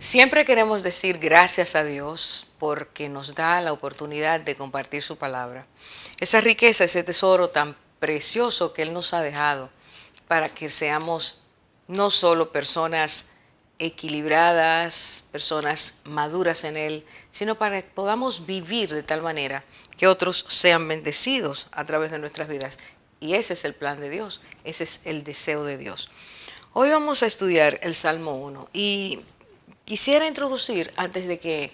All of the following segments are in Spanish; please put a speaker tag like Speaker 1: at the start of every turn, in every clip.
Speaker 1: Siempre queremos decir gracias a Dios porque nos da la oportunidad de compartir su palabra. Esa riqueza, ese tesoro tan precioso que Él nos ha dejado para que seamos no solo personas equilibradas, personas maduras en Él, sino para que podamos vivir de tal manera que otros sean bendecidos a través de nuestras vidas. Y ese es el plan de Dios, ese es el deseo de Dios. Hoy vamos a estudiar el Salmo 1 y quisiera introducir, antes de que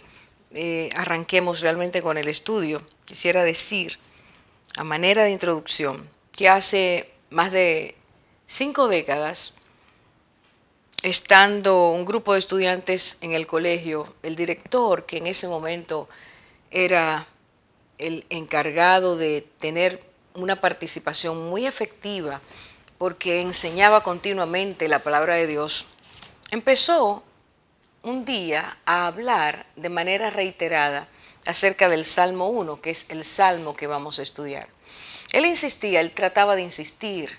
Speaker 1: arranquemos realmente con el estudio, quisiera decir, a manera de introducción, que hace más de 5 décadas, estando un grupo de estudiantes en el colegio, el director, que en ese momento era el encargado de tener una participación muy efectiva, porque enseñaba continuamente la palabra de Dios, empezó un día a hablar de manera reiterada acerca del Salmo 1, que es el salmo que vamos a estudiar. Él trataba de insistir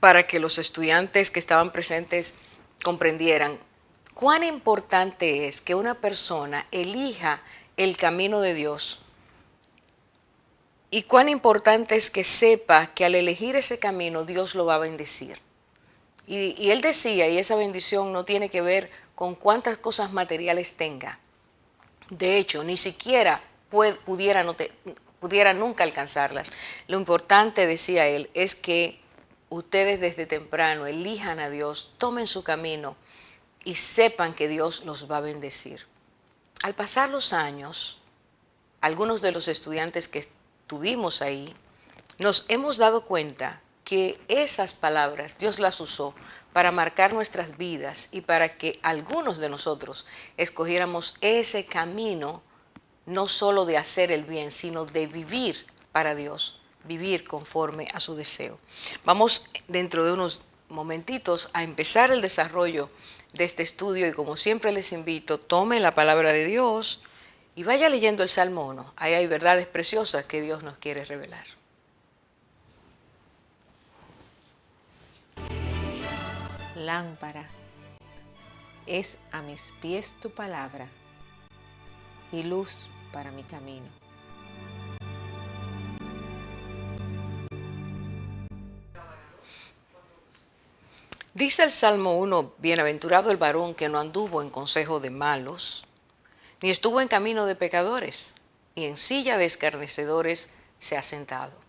Speaker 1: para que los estudiantes que estaban presentes comprendieran cuán importante es que una persona elija el camino de Dios y cuán importante es que sepa que al elegir ese camino Dios lo va a bendecir. Y él decía, y esa bendición no tiene que ver con cuántas cosas materiales tenga. De hecho, ni siquiera pudiera nunca alcanzarlas. Lo importante, decía él, es que ustedes desde temprano elijan a Dios, tomen su camino y sepan que Dios los va a bendecir. Al pasar los años, algunos de los estudiantes que estuvimos ahí, nos hemos dado cuenta que esas palabras Dios las usó para marcar nuestras vidas y para que algunos de nosotros escogiéramos ese camino, no solo de hacer el bien, sino de vivir para Dios, vivir conforme a su deseo. Vamos dentro de unos momentitos a empezar el desarrollo de este estudio y como siempre les invito, tome la palabra de Dios y vaya leyendo el Salmo 1. Ahí hay verdades preciosas que Dios nos quiere revelar.
Speaker 2: Lámpara es a mis pies tu palabra y luz para mi camino.
Speaker 1: Dice el Salmo 1, bienaventurado el varón que no anduvo en consejo de malos, ni estuvo en camino de pecadores, ni en silla de escarnecedores se ha sentado.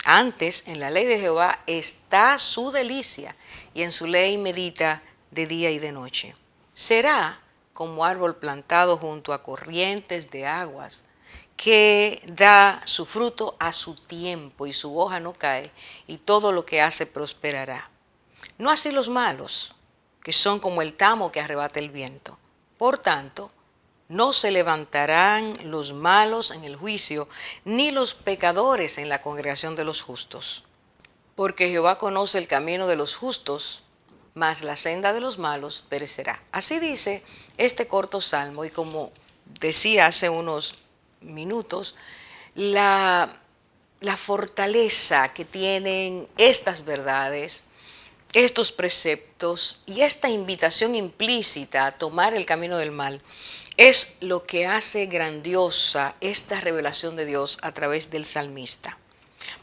Speaker 1: Antes, en la ley de Jehová está su delicia, y en su ley medita de día y de noche. Será como árbol plantado junto a corrientes de aguas, que da su fruto a su tiempo, y su hoja no cae, y todo lo que hace prosperará. No así los malos, que son como el tamo que arrebata el viento. Por tanto, no se levantarán los malos en el juicio, ni los pecadores en la congregación de los justos. Porque Jehová conoce el camino de los justos, mas la senda de los malos perecerá. Así dice este corto salmo, y como decía hace unos minutos, la fortaleza que tienen estas verdades, estos preceptos y esta invitación implícita a tomar el camino del mal es lo que hace grandiosa esta revelación de Dios a través del salmista.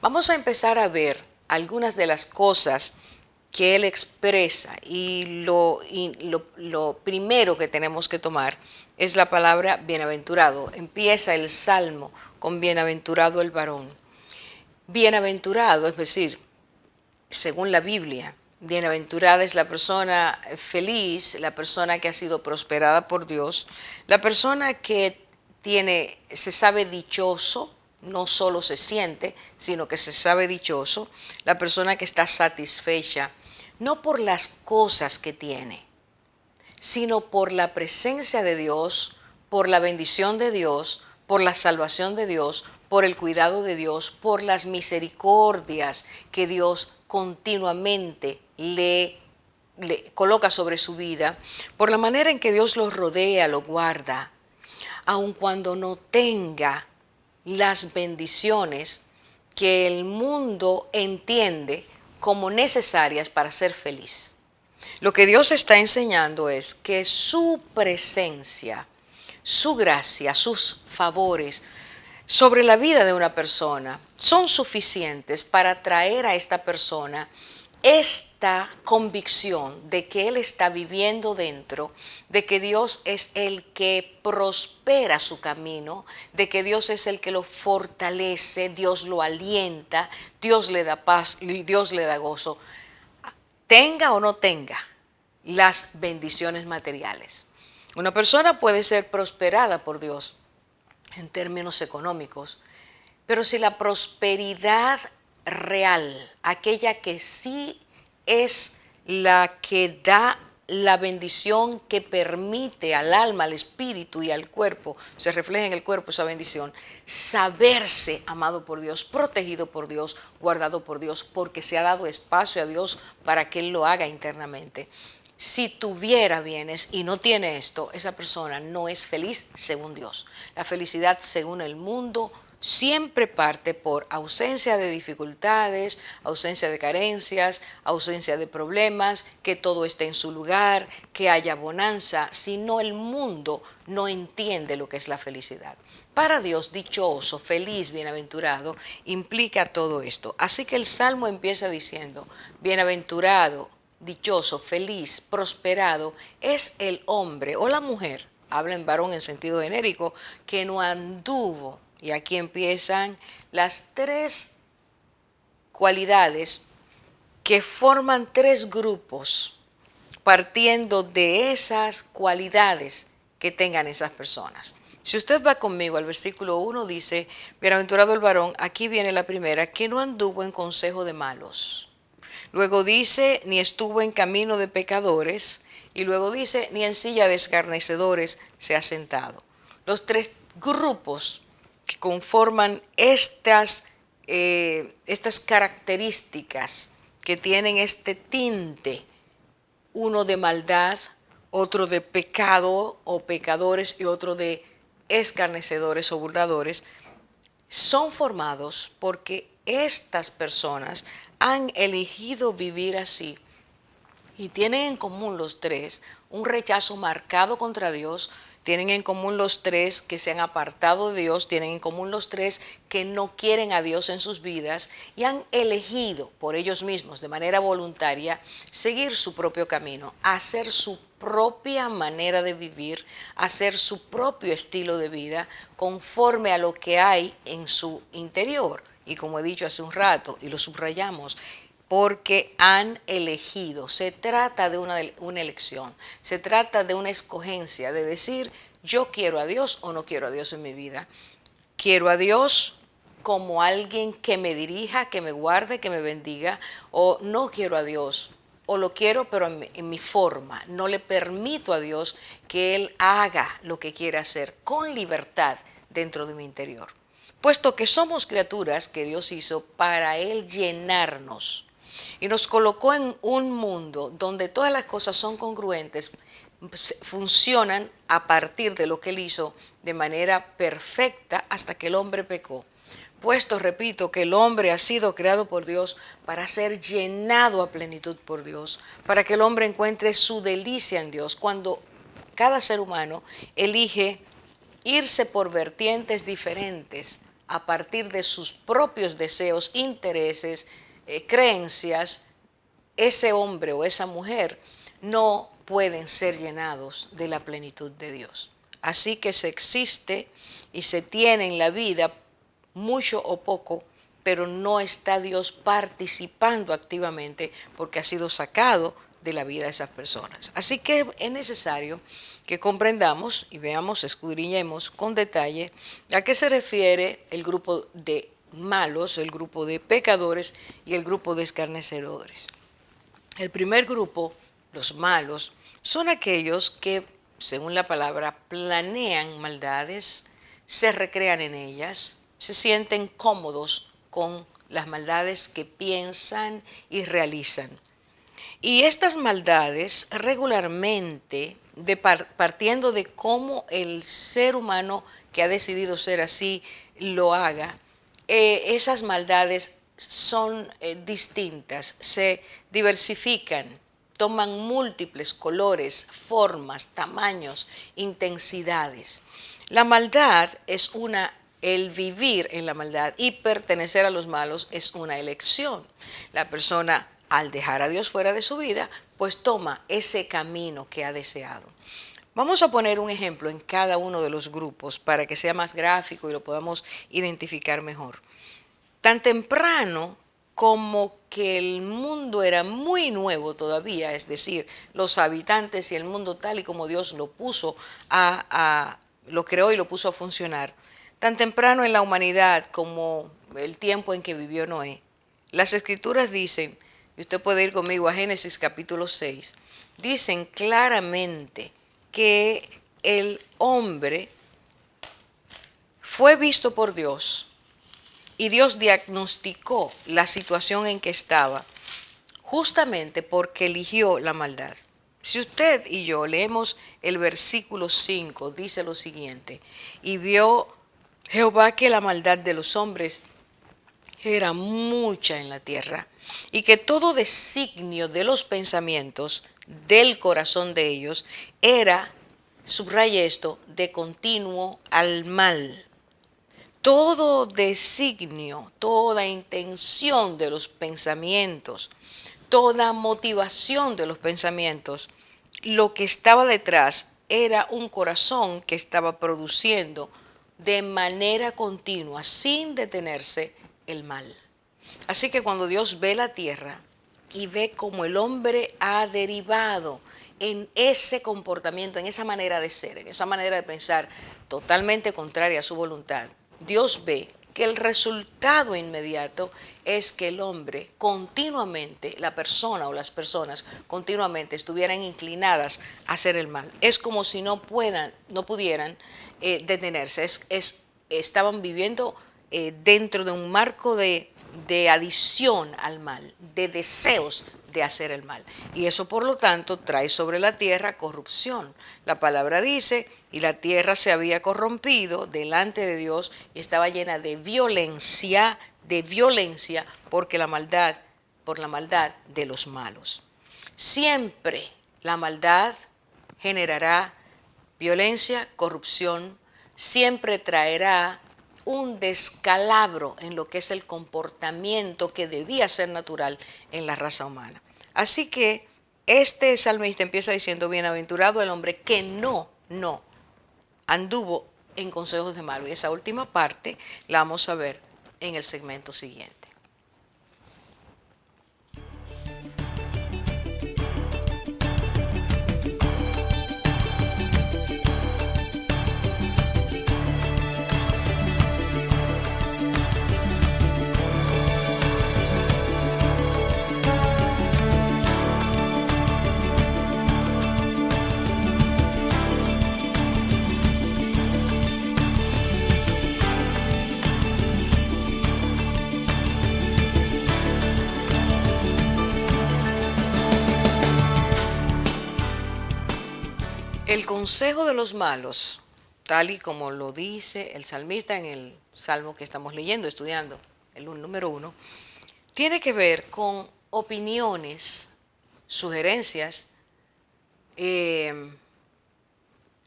Speaker 1: Vamos a empezar a ver algunas de las cosas que él expresa y lo primero que tenemos que tomar es la palabra bienaventurado. Empieza el salmo con bienaventurado el varón. Bienaventurado, es decir, según la Biblia, bienaventurada es la persona feliz, la persona que ha sido prosperada por Dios, la persona que se sabe dichoso, no solo se siente, sino que se sabe dichoso, la persona que está satisfecha, no por las cosas que tiene, sino por la presencia de Dios, por la bendición de Dios, por la salvación de Dios, por el cuidado de Dios, por las misericordias que Dios continuamente le coloca sobre su vida, por la manera en que Dios lo rodea, lo guarda, aun cuando no tenga las bendiciones que el mundo entiende como necesarias para ser feliz. Lo que Dios está enseñando es que su presencia, su gracia, sus favores sobre la vida de una persona son suficientes para traer a esta persona esta convicción de que Él está viviendo dentro, de que Dios es el que prospera su camino, de que Dios es el que lo fortalece, Dios lo alienta, Dios le da paz, Dios le da gozo, tenga o no tenga las bendiciones materiales. Una persona puede ser prosperada por Dios en términos económicos, pero si la prosperidad real, aquella que sí es la que da la bendición que permite al alma, al espíritu y al cuerpo, se refleja en el cuerpo esa bendición, saberse amado por Dios, protegido por Dios, guardado por Dios, porque se ha dado espacio a Dios para que Él lo haga internamente. Si tuviera bienes y no tiene esto, esa persona no es feliz según Dios. La felicidad según el mundo siempre parte por ausencia de dificultades, ausencia de carencias, ausencia de problemas, que todo esté en su lugar, que haya bonanza. Si no, el mundo no entiende lo que es la felicidad. Para Dios, dichoso, feliz, bienaventurado, implica todo esto. Así que el Salmo empieza diciendo, bienaventurado, dichoso, feliz, prosperado, es el hombre o la mujer, habla en varón en sentido genérico, que no anduvo. Y aquí empiezan las tres cualidades que forman tres grupos, partiendo de esas cualidades que tengan esas personas. Si usted va conmigo al versículo 1, dice, bienaventurado el varón, aquí viene la primera, que no anduvo en consejo de malos. Luego dice, ni estuvo en camino de pecadores. Y luego dice, ni en silla de escarnecedores se ha sentado. Los tres grupos que conforman estas características que tienen este tinte, uno de maldad, otro de pecado o pecadores y otro de escarnecedores o burladores, son formados porque estas personas han elegido vivir así y tienen en común los tres un rechazo marcado contra Dios, tienen en común los tres que se han apartado de Dios, tienen en común los tres que no quieren a Dios en sus vidas y han elegido por ellos mismos de manera voluntaria seguir su propio camino, hacer su propia manera de vivir, hacer su propio estilo de vida conforme a lo que hay en su interior. Y como he dicho hace un rato y lo subrayamos, porque han elegido. Se trata de una elección, se trata de una escogencia, de decir, yo quiero a Dios o no quiero a Dios en mi vida. Quiero a Dios como alguien que me dirija, que me guarde, que me bendiga, o no quiero a Dios, o lo quiero pero en mi forma. No le permito a Dios que Él haga lo que quiere hacer con libertad dentro de mi interior. Puesto que somos criaturas que Dios hizo para Él llenarnos, y nos colocó en un mundo donde todas las cosas son congruentes, funcionan a partir de lo que Él hizo de manera perfecta hasta que el hombre pecó. Puesto, repito, que el hombre ha sido creado por Dios para ser llenado a plenitud por Dios, para que el hombre encuentre su delicia en Dios. Cuando cada ser humano elige irse por vertientes diferentes a partir de sus propios deseos, intereses, creencias, ese hombre o esa mujer no pueden ser llenados de la plenitud de Dios. Así que se existe y se tiene en la vida mucho o poco, pero no está Dios participando activamente porque ha sido sacado de la vida de esas personas. Así que es necesario que comprendamos y veamos, escudriñemos con detalle a qué se refiere el grupo de malos, el grupo de pecadores y el grupo de escarnecedores. El primer grupo, los malos, son aquellos que, según la palabra, planean maldades, se recrean en ellas, se sienten cómodos con las maldades que piensan y realizan. Y estas maldades regularmente, partiendo de cómo el ser humano que ha decidido ser así lo haga, esas maldades son distintas, se diversifican toman múltiples colores, formas, tamaños, intensidades. La maldad es el vivir en la maldad y pertenecer a los malos es una elección. La persona, al dejar a Dios fuera de su vida, pues toma ese camino que ha deseado. Vamos a poner un ejemplo en cada uno de los grupos para que sea más gráfico y lo podamos identificar mejor. Tan temprano como que el mundo era muy nuevo todavía, es decir, los habitantes y el mundo tal y como Dios lo puso lo creó y lo puso a funcionar, tan temprano en la humanidad como el tiempo en que vivió Noé. Las escrituras dicen, y usted puede ir conmigo a Génesis capítulo 6, dicen claramente que el hombre fue visto por Dios y Dios diagnosticó la situación en que estaba justamente porque eligió la maldad. Si usted y yo leemos el versículo 5, dice lo siguiente: y vio Jehová que la maldad de los hombres era mucha en la tierra, y que todo designio de los pensamientos del corazón de ellos era, subraye esto, de continuo al mal. Todo designio, toda intención de los pensamientos, toda motivación de los pensamientos, lo que estaba detrás era un corazón que estaba produciendo de manera continua, sin detenerse, el mal. Así que cuando Dios ve la tierra y ve cómo el hombre ha derivado en ese comportamiento, en esa manera de ser, en esa manera de pensar totalmente contraria a su voluntad, Dios ve que el resultado inmediato es que el hombre continuamente, la persona o las personas continuamente estuvieran inclinadas a hacer el mal. Es como si no pudieran detenerse. Estaban viviendo dentro de un marco de adición al mal, de deseos de hacer el mal. Y eso, por lo tanto, trae sobre la tierra corrupción. La palabra dice: y la tierra se había corrompido delante de Dios y estaba llena de violencia por la maldad de los malos. Siempre la maldad generará violencia, corrupción, siempre traerá un descalabro en lo que es el comportamiento que debía ser natural en la raza humana. Así que este salmista empieza diciendo: bienaventurado el hombre que no anduvo en consejos de malo. Y esa última parte la vamos a ver en el segmento siguiente. El consejo de los malos, tal y como lo dice el salmista en el salmo que estamos leyendo, estudiando, el número 1, tiene que ver con opiniones, sugerencias,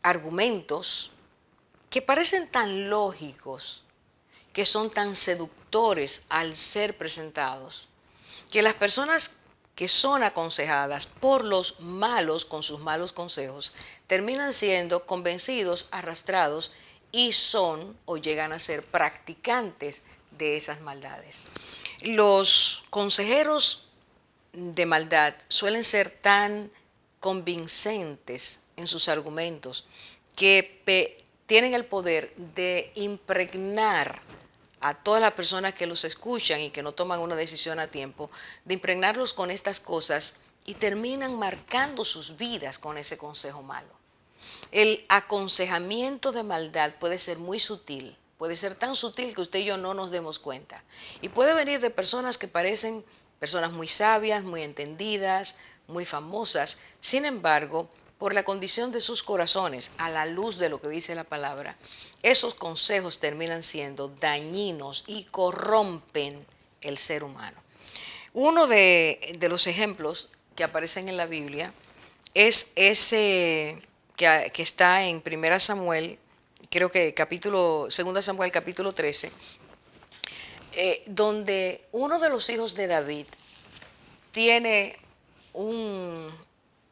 Speaker 1: argumentos que parecen tan lógicos, que son tan seductores al ser presentados, que las personas que son aconsejadas por los malos con sus malos consejos terminan siendo convencidos, arrastrados y son o llegan a ser practicantes de esas maldades. Los consejeros de maldad suelen ser tan convincentes en sus argumentos que tienen el poder de impregnar a todas las personas que los escuchan y que no toman una decisión a tiempo, de impregnarlos con estas cosas y terminan marcando sus vidas con ese consejo malo. El aconsejamiento de maldad puede ser muy sutil, puede ser tan sutil que usted y yo no nos demos cuenta. Y puede venir de personas que parecen personas muy sabias, muy entendidas, muy famosas. Sin embargo, por la condición de sus corazones, a la luz de lo que dice la palabra, esos consejos terminan siendo dañinos y corrompen el ser humano. Uno de los ejemplos que aparecen en la Biblia es ese que está en 1 Samuel, creo que 2 Samuel capítulo 13, donde uno de los hijos de David tiene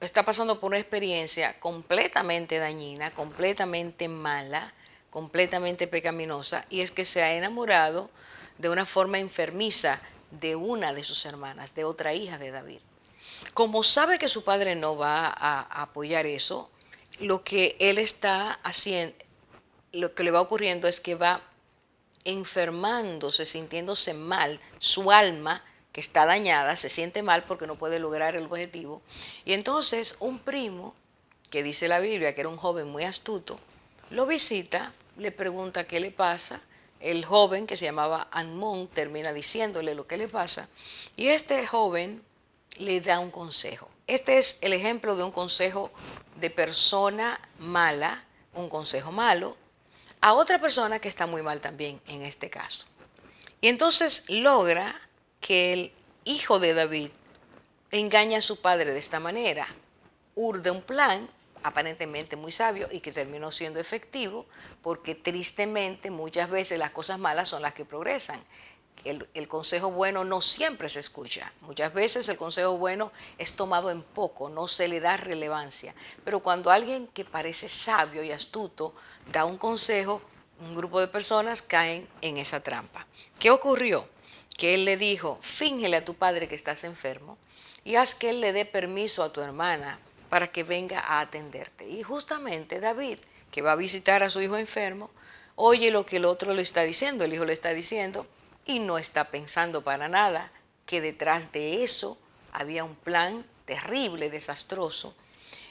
Speaker 1: está pasando por una experiencia completamente dañina, completamente mala, completamente pecaminosa, y es que se ha enamorado de una forma enfermiza de una de sus hermanas, de otra hija de David. Como sabe que su padre no va a apoyar eso, lo que él está haciendo, lo que le va ocurriendo es que va enfermándose, sintiéndose mal, su alma que está dañada se siente mal porque no puede lograr el objetivo. Y entonces un primo, que dice la Biblia que era un joven muy astuto, lo visita, le pregunta qué le pasa. El joven, que se llamaba Amnón, termina diciéndole lo que le pasa, y este joven le da un consejo. Este es el ejemplo de un consejo de persona mala, un consejo malo, a otra persona que está muy mal también en este caso. Y entonces logra que el hijo de David engañe a su padre de esta manera, urde un plan aparentemente muy sabio y que terminó siendo efectivo, porque tristemente muchas veces las cosas malas son las que progresan. El consejo bueno no siempre se escucha. Muchas veces el consejo bueno es tomado en poco, no se le da relevancia. Pero cuando alguien que parece sabio y astuto da un consejo, un grupo de personas caen en esa trampa. ¿Qué ocurrió? Que él le dijo: fíngele a tu padre que estás enfermo y haz que él le dé permiso a tu hermana para que venga a atenderte. Y justamente David, que va a visitar a su hijo enfermo, oye lo que el otro le está diciendo, el hijo le está diciendo, y no está pensando para nada que detrás de eso había un plan terrible, desastroso,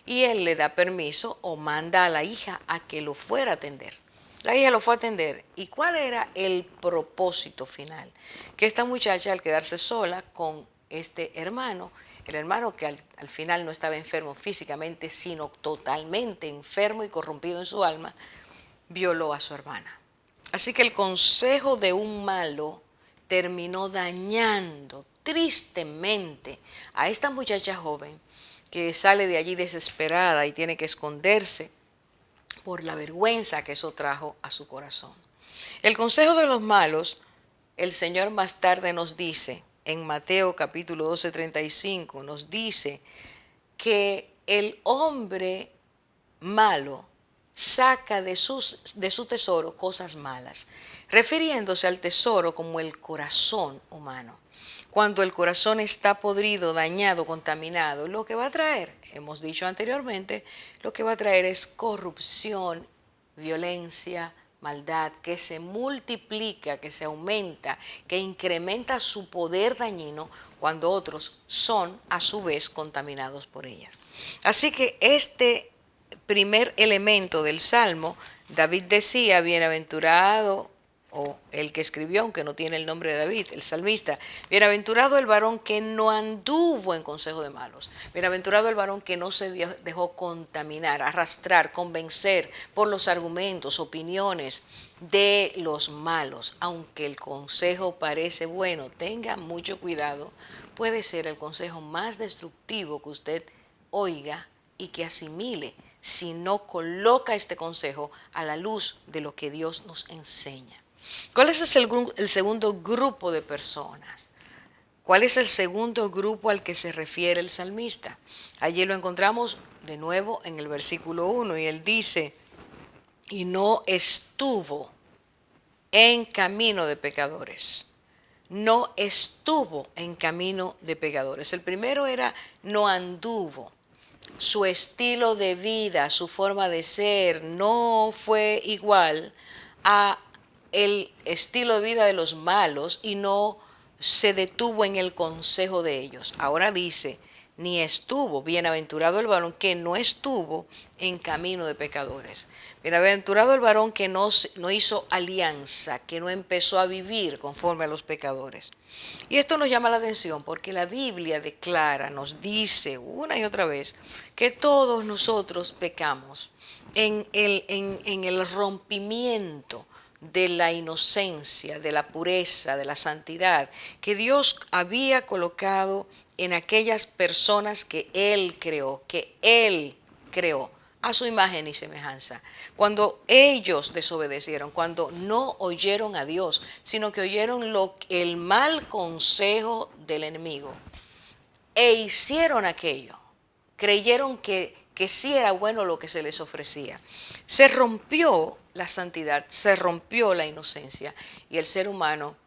Speaker 1: y él le da permiso o manda a la hija a que lo fuera a atender. La hija lo fue a atender. ¿Y cuál era el propósito final? Que esta muchacha, al quedarse sola con este hermano, el hermano que al final no estaba enfermo físicamente, sino totalmente enfermo y corrompido en su alma, violó a su hermana. Así que el consejo de un malo terminó dañando tristemente a esta muchacha joven, que sale de allí desesperada y tiene que esconderse por la vergüenza que eso trajo a su corazón. El consejo de los malos, el Señor más tarde nos dice, en Mateo capítulo 12:35, nos dice que el hombre malo saca de su tesoro cosas malas, refiriéndose al tesoro como el corazón humano. Cuando el corazón está podrido, dañado, contaminado, lo que va a traer, hemos dicho anteriormente, lo que va a traer es corrupción, violencia, maldad, que se multiplica, que se aumenta, que incrementa su poder dañino cuando otros son a su vez contaminados por ellas. Así que este primer elemento del Salmo, David decía: bienaventurado, o el que escribió, aunque no tiene el nombre de David, el salmista, bienaventurado el varón que no anduvo en consejo de malos, bienaventurado el varón que no se dejó contaminar, arrastrar, convencer por los argumentos, opiniones de los malos. Aunque el consejo parece bueno, tenga mucho cuidado, puede ser el consejo más destructivo que usted oiga y que asimile si no coloca este consejo a la luz de lo que Dios nos enseña. ¿Cuál es el segundo grupo de personas? ¿Cuál es el segundo grupo al que se refiere el salmista? Allí lo encontramos de nuevo en el versículo 1 y él dice: y no estuvo en camino de pecadores. No estuvo en camino de pecadores. El primero era no anduvo. Su estilo de vida, su forma de ser no fue igual a el estilo de vida de los malos y no se detuvo en el consejo de ellos. Ahora dice: ni estuvo, bienaventurado el varón que no estuvo en camino de pecadores. Bienaventurado el varón que no hizo alianza, que no empezó a vivir conforme a los pecadores. Y esto nos llama la atención porque la Biblia declara, nos dice una y otra vez, que todos nosotros pecamos en el rompimiento de la inocencia, de la pureza, de la santidad que Dios había colocado en aquellas personas que Él creó a su imagen y semejanza. Cuando ellos desobedecieron, cuando no oyeron a Dios, sino que oyeron el mal consejo del enemigo e hicieron aquello, creyeron que sí era bueno lo que se les ofrecía. Se rompió la santidad, se rompió la inocencia y el ser humano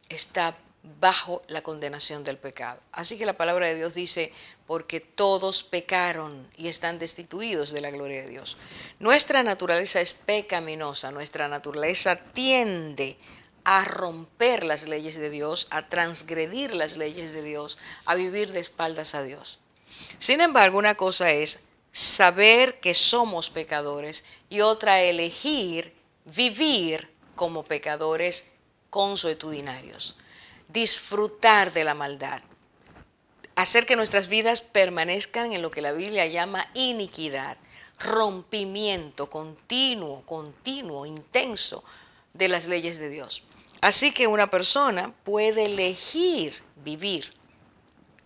Speaker 1: está bajo la condenación del pecado. Así que la palabra de Dios dice, porque todos pecaron y están destituidos de la gloria de Dios. Nuestra naturaleza es pecaminosa, nuestra naturaleza tiende a romper las leyes de Dios, a transgredir las leyes de Dios, a vivir de espaldas a Dios. Sin embargo, una cosa es saber que somos pecadores y otra elegir vivir como pecadores consuetudinarios, disfrutar de la maldad, hacer que nuestras vidas permanezcan en lo que la Biblia llama iniquidad, rompimiento continuo, intenso de las leyes de Dios. Así que una persona puede elegir vivir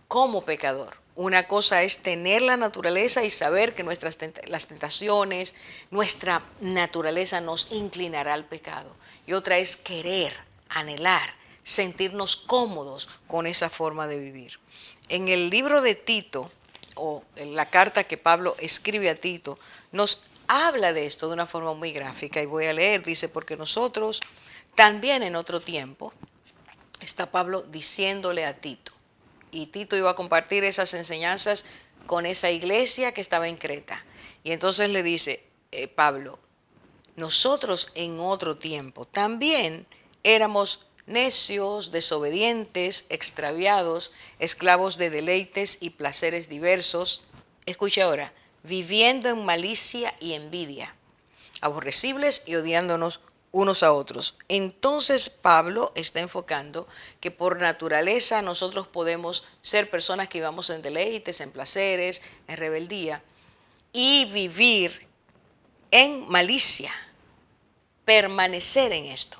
Speaker 1: como pecador. Una cosa es tener la naturaleza y saber que las tentaciones, nuestra naturaleza nos inclinará al pecado. Y otra es querer, anhelar, sentirnos cómodos con esa forma de vivir. En el libro de Tito, o en la carta que Pablo escribe a Tito, nos habla de esto de una forma muy gráfica. Y voy a leer, dice, porque nosotros también en otro tiempo, está Pablo diciéndole a Tito, y Tito iba a compartir esas enseñanzas con esa iglesia que estaba en Creta. Y entonces le dice Pablo, nosotros en otro tiempo también éramos necios, desobedientes, extraviados, esclavos de deleites y placeres diversos. Escuche ahora, viviendo en malicia y envidia, aborrecibles y odiándonos unos a otros. Entonces Pablo está enfocando que por naturaleza nosotros podemos ser personas que vivamos en deleites, en placeres, en rebeldía y vivir en malicia, permanecer en esto,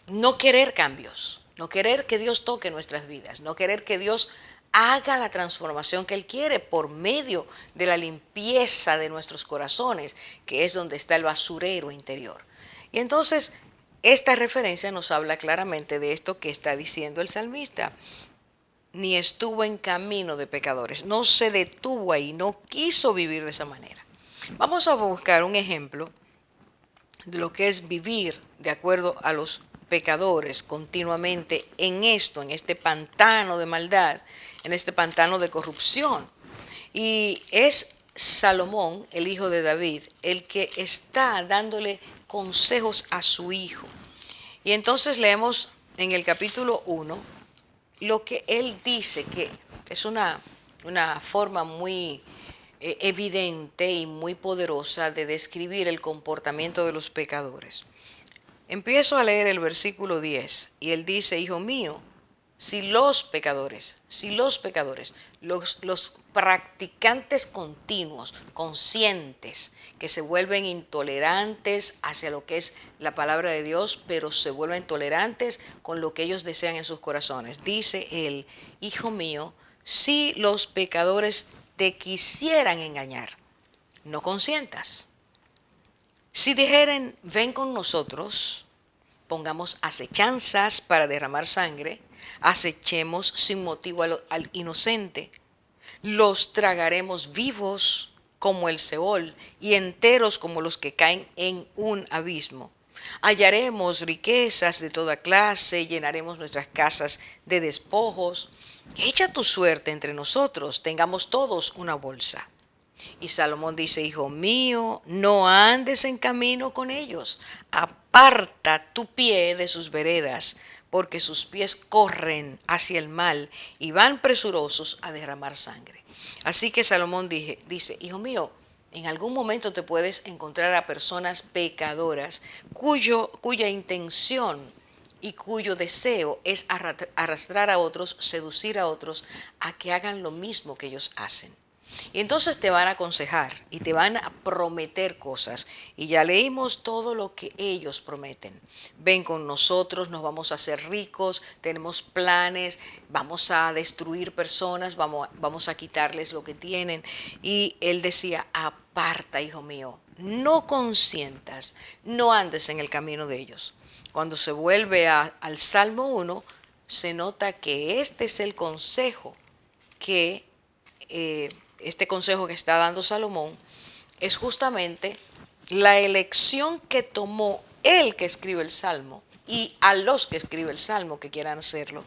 Speaker 1: no querer cambios, no querer que Dios toque nuestras vidas, no querer que Dios haga la transformación que Él quiere por medio de la limpieza de nuestros corazones, que es donde está el basurero interior. Y entonces esta referencia nos habla claramente de esto que está diciendo el salmista. Ni estuvo en camino de pecadores, no se detuvo ahí, no quiso vivir de esa manera. Vamos a buscar un ejemplo de lo que es vivir de acuerdo a los pecadores continuamente en esto, en este pantano de maldad, en este pantano de corrupción. Y es Salomón, el hijo de David, el que está dándole consejos a su hijo. Y entonces leemos en el capítulo 1 lo que él dice, que es una forma muy evidente y muy poderosa de describir el comportamiento de los pecadores. Empiezo a leer el versículo 10 y él dice, hijo mío, si los pecadores, los practicantes continuos, conscientes, que se vuelven intolerantes hacia lo que es la palabra de Dios, pero se vuelven tolerantes con lo que ellos desean en sus corazones. Dice él, hijo mío, si los pecadores te quisieran engañar, no consientas. Si dijeren, ven con nosotros, pongamos acechanzas para derramar sangre, acechemos sin motivo al inocente, los tragaremos vivos como el Seol y enteros como los que caen en un abismo. Hallaremos riquezas de toda clase, llenaremos nuestras casas de despojos. Echa tu suerte entre nosotros, tengamos todos una bolsa. Y Salomón dice, hijo mío, no andes en camino con ellos, aparta tu pie de sus veredas, porque sus pies corren hacia el mal y van presurosos a derramar sangre. Así que Salomón dice, hijo mío, en algún momento te puedes encontrar a personas pecadoras cuya intención y cuyo deseo es arrastrar a otros, seducir a otros a que hagan lo mismo que ellos hacen. Y entonces te van a aconsejar y te van a prometer cosas. Y ya leímos todo lo que ellos prometen. Ven con nosotros, nos vamos a hacer ricos, tenemos planes, vamos a destruir personas, vamos a quitarles lo que tienen. Y él decía, aparta, hijo mío, no consientas, no andes en el camino de ellos. Cuando se vuelve al Salmo 1, se nota que este es el consejo que este consejo que está dando Salomón es justamente la elección que tomó el que escribe el Salmo y a los que escribe el Salmo que quieran hacerlo.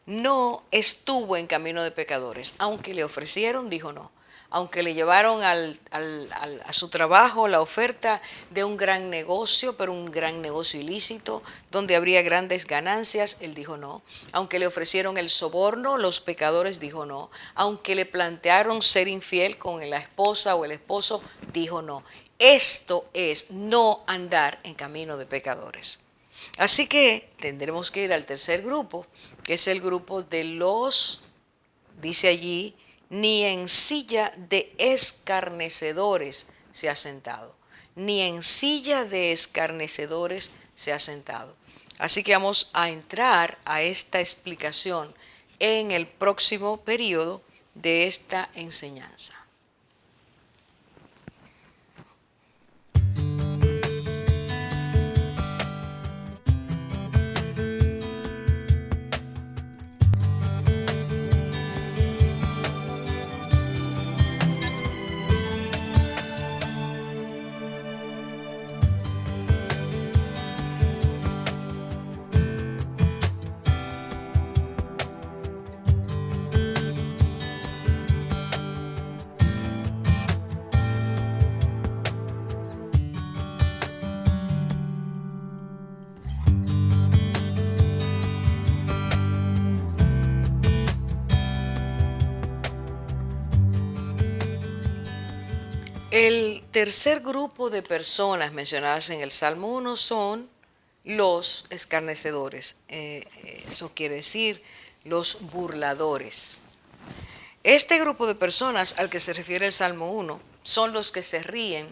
Speaker 1: No estuvo en camino de pecadores, aunque le ofrecieron, dijo no. Aunque le llevaron a su trabajo la oferta de un gran negocio, pero un gran negocio ilícito, donde habría grandes ganancias, él dijo no. Aunque le ofrecieron el soborno, los pecadores, dijo no. Aunque le plantearon ser infiel con la esposa o el esposo, dijo no. Esto es no andar en camino de pecadores. Así que tendremos que ir al tercer grupo, que es el grupo de los, dice allí, ni en silla de escarnecedores se ha sentado, ni en silla de escarnecedores se ha sentado. Así que vamos a entrar a esta explicación en el próximo periodo de esta enseñanza. El tercer grupo de personas mencionadas en el Salmo 1 son los escarnecedores. Eso quiere decir los burladores. Este grupo de personas al que se refiere el Salmo 1 son los que se ríen,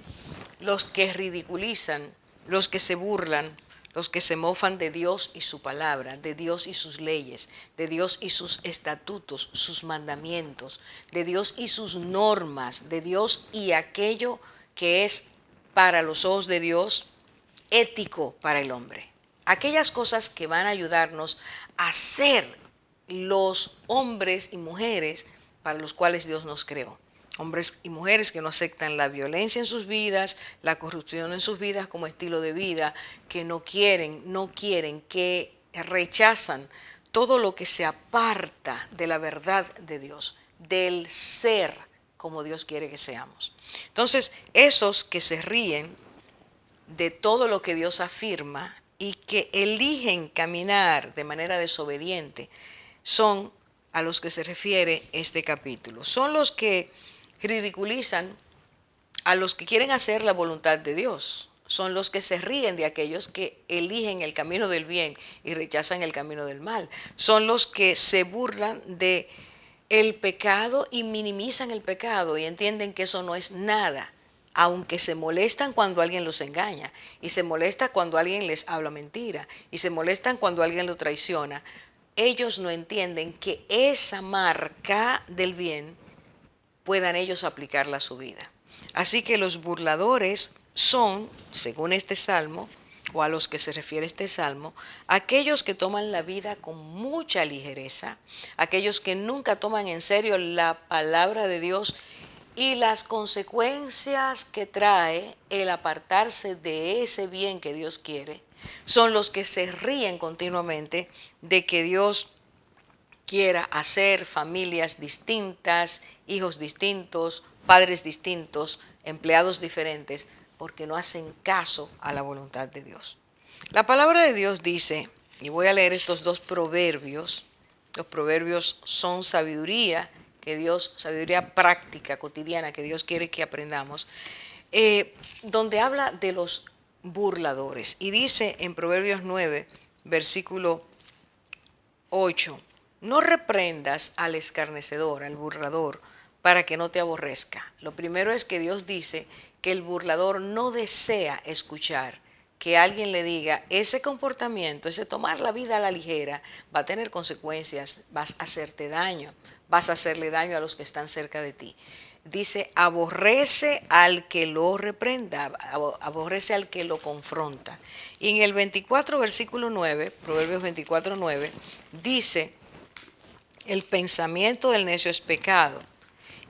Speaker 1: los que ridiculizan, los que se burlan, los que se mofan de Dios y su palabra, de Dios y sus leyes, de Dios y sus estatutos, sus mandamientos, de Dios y sus normas, de Dios y aquello que es para los ojos de Dios ético para el hombre. Aquellas cosas que van a ayudarnos a ser los hombres y mujeres para los cuales Dios nos creó. Hombres y mujeres que no aceptan la violencia en sus vidas, la corrupción en sus vidas como estilo de vida, que no quieren, que rechazan todo lo que se aparta de la verdad de Dios, del ser como Dios quiere que seamos. Entonces, esos que se ríen de todo lo que Dios afirma y que eligen caminar de manera desobediente, son a los que se refiere este capítulo. Son los que ridiculizan a los que quieren hacer la voluntad de Dios. Son los que se ríen de aquellos que eligen el camino del bien y rechazan el camino del mal. Son los que se burlan de el pecado y minimizan el pecado y entienden que eso no es nada, aunque se molestan cuando alguien los engaña y se molesta cuando alguien les habla mentira y se molestan cuando alguien lo traiciona. Ellos no entienden que esa marca del bien puedan ellos aplicarla a su vida. Así que los burladores son, según este salmo, o a los que se refiere este salmo, aquellos que toman la vida con mucha ligereza, aquellos que nunca toman en serio la palabra de Dios y las consecuencias que trae el apartarse de ese bien que Dios quiere, son los que se ríen continuamente de que Dios quiera hacer familias distintas, hijos distintos, padres distintos, empleados diferentes, porque no hacen caso a la voluntad de Dios. La palabra de Dios dice, y voy a leer estos dos proverbios, los proverbios son sabiduría, sabiduría práctica, cotidiana, que Dios quiere que aprendamos, donde habla de los burladores. Y dice en Proverbios 9, versículo 8, no reprendas al escarnecedor, al burlador, para que no te aborrezca. Lo primero es que Dios dice que el burlador no desea escuchar que alguien le diga, ese comportamiento, ese tomar la vida a la ligera, va a tener consecuencias, vas a hacerte daño, vas a hacerle daño a los que están cerca de ti. Dice, aborrece al que lo reprenda, aborrece al que lo confronta. Y en el 24, versículo 9, Proverbios 24, 9, dice, el pensamiento del necio es pecado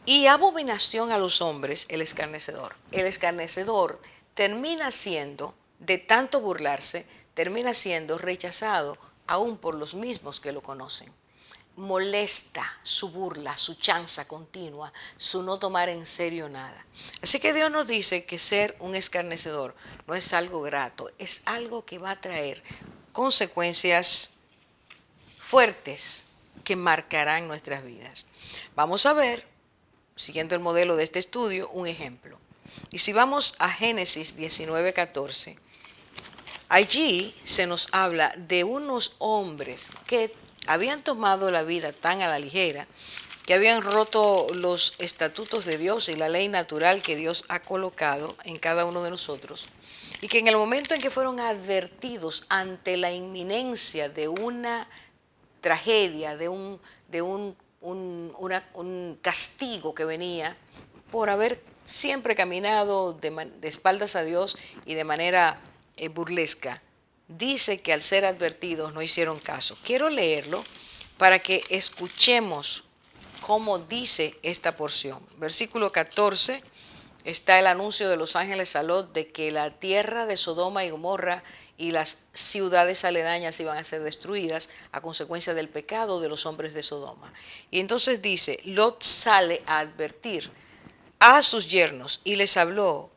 Speaker 1: y abominación a los hombres el escarnecedor. El escarnecedor termina siendo, de tanto burlarse, termina siendo rechazado aún por los mismos que lo conocen. Molesta su burla, su chanza continua, su no tomar en serio nada. Así que Dios nos dice que ser un escarnecedor no es algo grato, es algo que va a traer consecuencias fuertes que marcarán nuestras vidas. Vamos a ver, siguiendo el modelo de este estudio, un ejemplo. Y si vamos a Génesis 19:14, allí se nos habla de unos hombres que habían tomado la vida tan a la ligera, que habían roto los estatutos de Dios y la ley natural que Dios ha colocado en cada uno de nosotros, y que en el momento en que fueron advertidos ante la inminencia de una tragedia, de un castigo que venía por haber siempre caminado de espaldas a Dios y de manera burlesca, dice que al ser advertidos no hicieron caso. Quiero leerlo para que escuchemos cómo dice esta porción. Versículo 14 está el anuncio de los ángeles a Lot de que la tierra de Sodoma y Gomorra y las ciudades aledañas iban a ser destruidas a consecuencia del pecado de los hombres de Sodoma. Y entonces dice, Lot sale a advertir a sus yernos y les habló,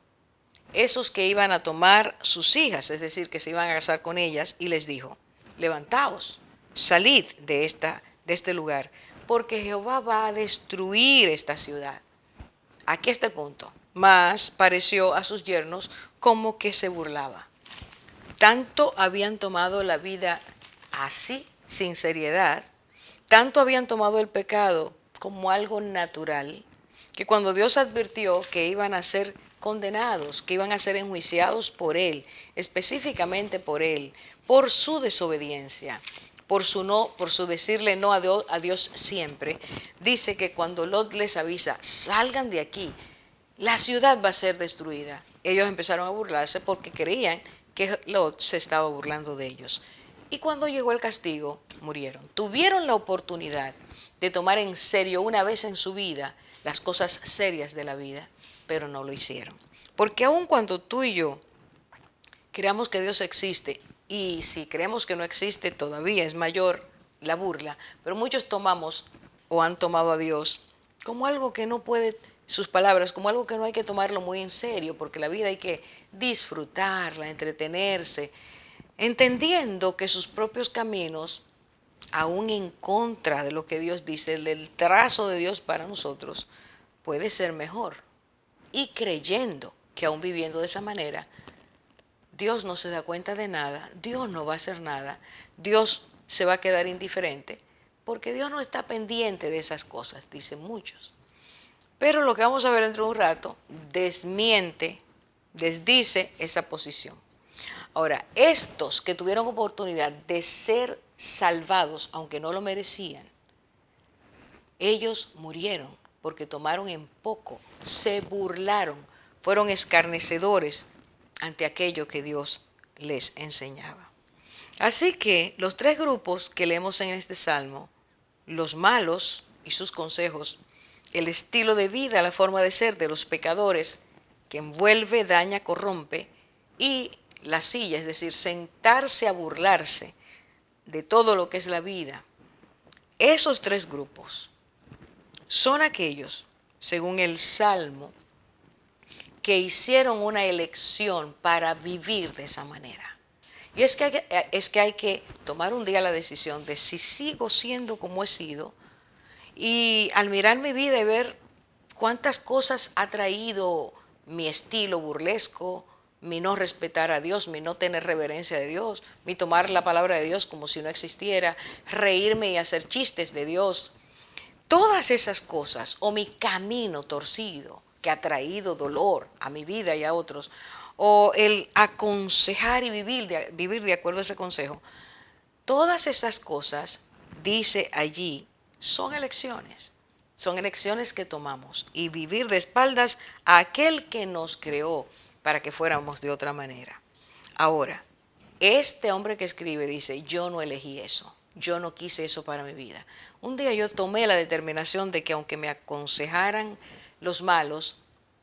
Speaker 1: esos que iban a tomar sus hijas, es decir, que se iban a casar con ellas, y les dijo, levantaos, salid de este lugar, porque Jehová va a destruir esta ciudad. Aquí está el punto. Mas pareció a sus yernos como que se burlaba. Tanto habían tomado la vida así, sin seriedad, tanto habían tomado el pecado como algo natural, que cuando Dios advirtió que iban a ser condenados, que iban a ser enjuiciados por Él, específicamente por Él, por su desobediencia, por su decirle no a Dios siempre, dice que cuando Lot les avisa, salgan de aquí, la ciudad va a ser destruida. Ellos empezaron a burlarse porque creían que Lot se estaba burlando de ellos. Y cuando llegó el castigo, murieron. Tuvieron la oportunidad de tomar en serio una vez en su vida las cosas serias de la vida, pero no lo hicieron. Porque aun cuando tú y yo creamos que Dios existe, y si creemos que no existe, todavía es mayor la burla, pero muchos tomamos o han tomado a Dios como algo que no puede, sus palabras, como algo que no hay que tomarlo muy en serio, porque la vida hay que disfrutarla, entretenerse, entendiendo que sus propios caminos, aún en contra de lo que Dios dice, del trazo de Dios para nosotros, puede ser mejor. Y creyendo que aún viviendo de esa manera, Dios no se da cuenta de nada, Dios no va a hacer nada, Dios se va a quedar indiferente, porque Dios no está pendiente de esas cosas, dicen muchos. Pero lo que vamos a ver dentro de un rato desdice esa posición. Ahora, estos que tuvieron oportunidad de ser salvados, aunque no lo merecían, ellos murieron porque tomaron en poco, se burlaron, fueron escarnecedores ante aquello que Dios les enseñaba. Así que los tres grupos que leemos en este salmo, los malos y sus consejos, el estilo de vida, la forma de ser de los pecadores, que envuelve, daña, corrompe, y la silla, es decir, sentarse a burlarse de todo lo que es la vida. Esos tres grupos son aquellos, según el Salmo, que hicieron una elección para vivir de esa manera. Y es que hay que tomar un día la decisión de si sigo siendo como he sido, y al mirar mi vida y ver cuántas cosas ha traído mi estilo burlesco, mi no respetar a Dios, mi no tener reverencia de Dios, mi tomar la palabra de Dios como si no existiera, reírme y hacer chistes de Dios, Todas esas cosas, o mi camino torcido que ha traído dolor a mi vida y a otros, o el aconsejar y vivir de acuerdo a ese consejo, todas esas cosas, dice allí, son elecciones. Son elecciones que tomamos y vivir de espaldas a aquel que nos creó para que fuéramos de otra manera. Ahora, este hombre que escribe dice, yo no elegí eso, yo no quise eso para mi vida. Un día yo tomé la determinación de que aunque me aconsejaran los malos,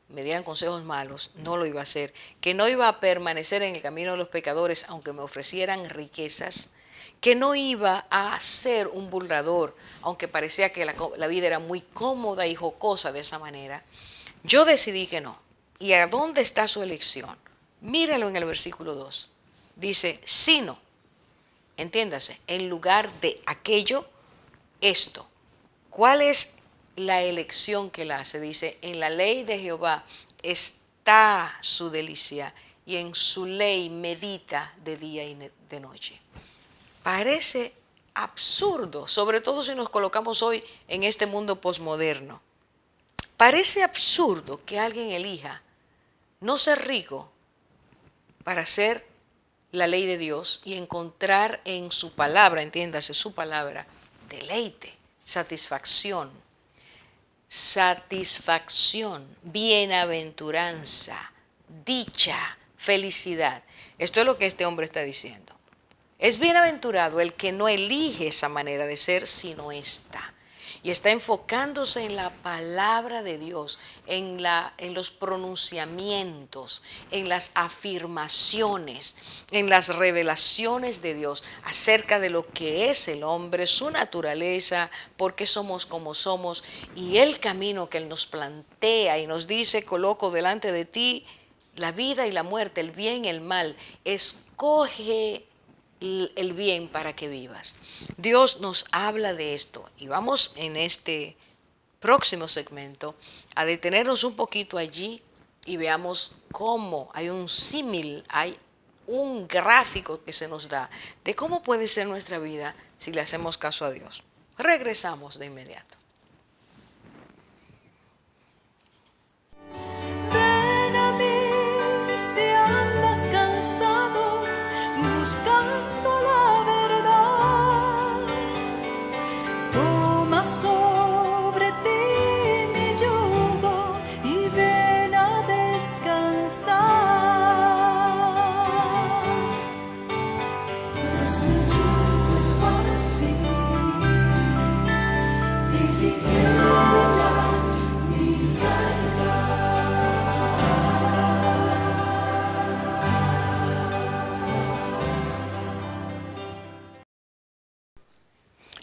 Speaker 1: me dieran consejos malos, no lo iba a hacer, que no iba a permanecer en el camino de los pecadores aunque me ofrecieran riquezas, que no iba a ser un burlador, aunque parecía que la vida era muy cómoda y jocosa de esa manera. Yo decidí que no. ¿Y a dónde está su elección? Míralo en el versículo 2. Dice, sino, entiéndase, en lugar de aquello, esto. ¿Cuál es la elección que él hace? Dice, en la ley de Jehová está su delicia y en su ley medita de día y de noche. Parece absurdo, sobre todo si nos colocamos hoy en este mundo posmoderno. Parece absurdo que alguien elija no ser rico para hacer la ley de Dios y encontrar en su palabra, entiéndase, su palabra, deleite, satisfacción, bienaventuranza, dicha, felicidad. Esto es lo que este hombre está diciendo. Es bienaventurado el que no elige esa manera de ser, sino esta. Y está enfocándose en la palabra de Dios, en los pronunciamientos, en las afirmaciones, en las revelaciones de Dios acerca de lo que es el hombre, su naturaleza, por qué somos como somos y el camino que Él nos plantea y nos dice, coloco delante de ti la vida y la muerte, el bien y el mal, escoge el bien para que vivas. Dios nos habla de esto y vamos en este próximo segmento a detenernos un poquito allí y veamos cómo hay un símil, hay un gráfico que se nos da de cómo puede ser nuestra vida si le hacemos caso a Dios. Regresamos de inmediato.
Speaker 3: Ven a mí si andas cansado, buscando la verdad. Toma sobre ti mi yugo y ven a descansar. Pues mi yugo es fácil y ligera mi carga.